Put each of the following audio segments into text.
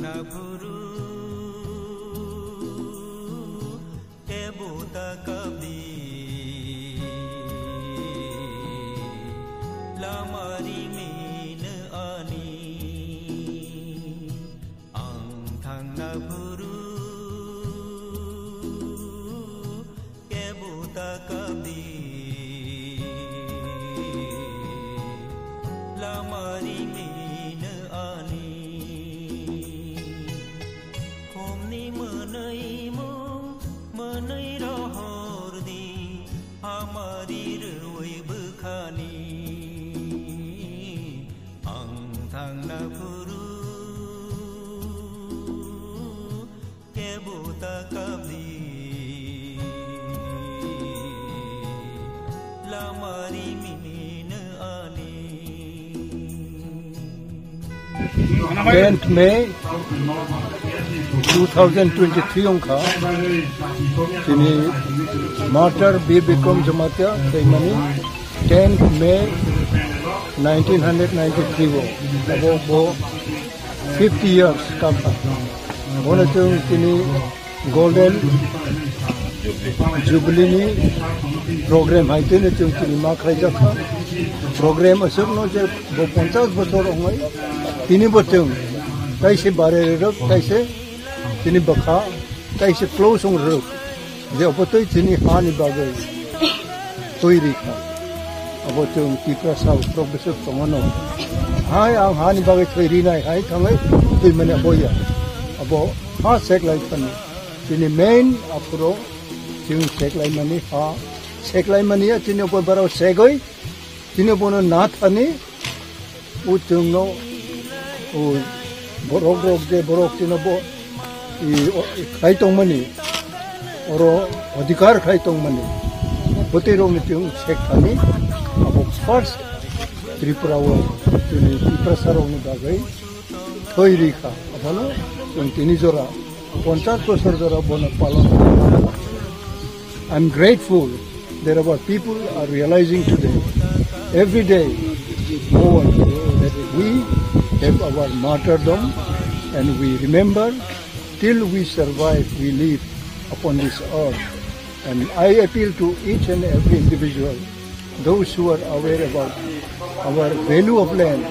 Naburu Ebuta Kabi Lamari Min Ani Ang Naburu Ebuta Kabi Lamari Min Ani Menai rohordi amari ruai bekani ang thang naburu kebuta kabdi lamari min ani 10th May 2023 onka kini martyr Bikram Jamatia Thwimani 10th May 1993 abo 50 years kampa bona chung kini golden jubilee program haite ne chung kini ma khaija kha program asuk no je 50 bachor hongai tini botung kaise bare rok kaise tini bakha kaise close on rok je opotoi tini hani bagai toiri kha abotung kipra sau professor tomono hai ang hani bagai toiri nai hai thangai Thwimani boya abo ha sek lai pan tini main apro ting sek lai mani ha sek lai mani ya tini opo baro segoi tini bono nath ani utung no o borok je borok tino bo khai tong mani oro adhikar khai tong mani bote ro mitung sek thani abo first tripura wo tini tripura sarong ni bagai thoi rikha abalo tini jora 50 bachor jora bona palon I'm grateful that our people are realizing today every day more that we have our martyrdom and we remember till we survive, we live upon this earth. And I appeal to each and every individual, those who are aware about our value of land.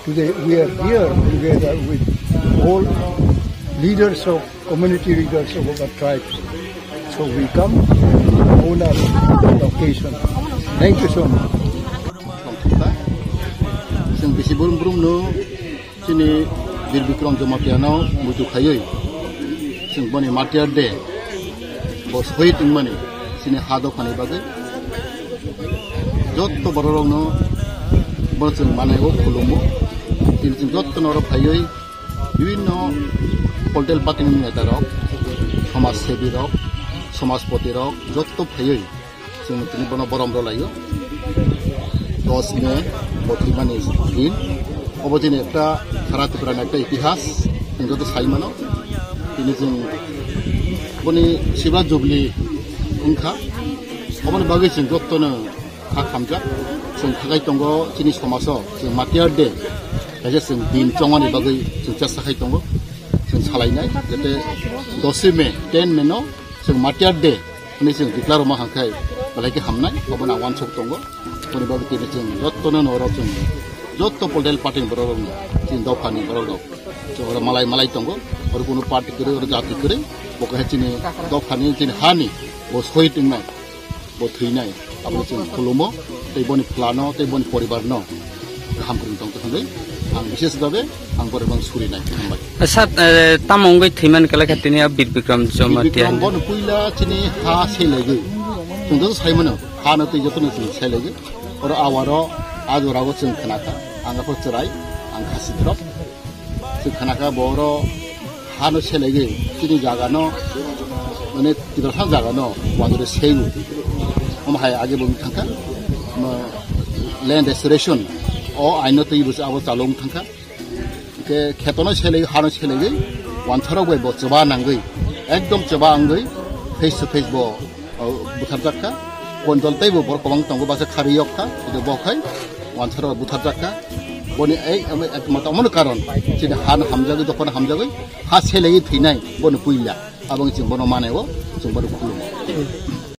Today we are here together with all leaders of community leaders of our tribes. So we come to honor the occasion. Thank you so much. Sini Bikram Jamatia no Muitu khayoi sing boni martyr day bos hoi Thwimani sini hado khani bagai jotto bororong no borsung manai o khulumo tin sing jotto noro khayoi bibinno poltel pating neta rok samas sebi rok samaspoti rok jotto khayoi sing tini bono borom ro layo 10 May Thwimani din obotini ekta kharat puran ekta itihas কিন্তু তো সাইমানো তিনি जों বনি শিবা জবলি ओंखा अबन बागै जों जत्तनो खा खामजा जों थाखाय दङ जोंनि समाजाव जों मार्टियार डे जायखौ जों दिन चङानि बागै जों जासाखाय दङ जों सालायनाय जाथे 10 मे 10 मे no जों मार्टियार डे होननाय जों डिक्लार मा हांखाय लायखि हामनाय अबन आवान सब दङ बनि बागै जों जत्तनो नराव जों जत्त पलटेल पार्टी बररं जों दावखानि बररं जों मालाय मालाय दङ और कोनो पार्टी करे और जाति करे बका चिनि दावखानि चिनि हानि bo soi tingna bo theinai abo जों खुलुमो तै बनि प्लानो तै बनि परिवार न गाहाम खुलुम दं त आं विशेष भावे आं बरबं सुरिनाय हामबाय सात तामंगै थैमान कला खातिनि बीर बिक्रम जमातिया बन पुइला चिनि हा सेलेगे जोंथ' सायमोन हा न तै जतन सेलेगे और आवारो आजरागो जों खोनाखा आंगाफोर चराय आं खासिद्रब जों खोनाखा बर' हा न सेलेगे चिनि जागानो माने तिरसा जागानो वादरे सेयु हमहाय आगे बुं थांखा लैंड रेस्टोरेशन ओ आइनो तै बस आबो चालुं थांखा के खेतनो सेलेगे हा न सेलेगे वानथाराव बे बचबा नांगै एकदम चबा आंगै फेस टू फेस बो बुथारजाखा कन्ट्रलतैबो बर कबां तंगो बासा खारियखा इदो बखाय वानथाराव बुथारजाखा बनि ए मतमन कारण जिनि हान हामजागै दखन हामजागै हा सेलेगे थैनाय बन पुइला आबं जों बन मानेव जों बर खुलुम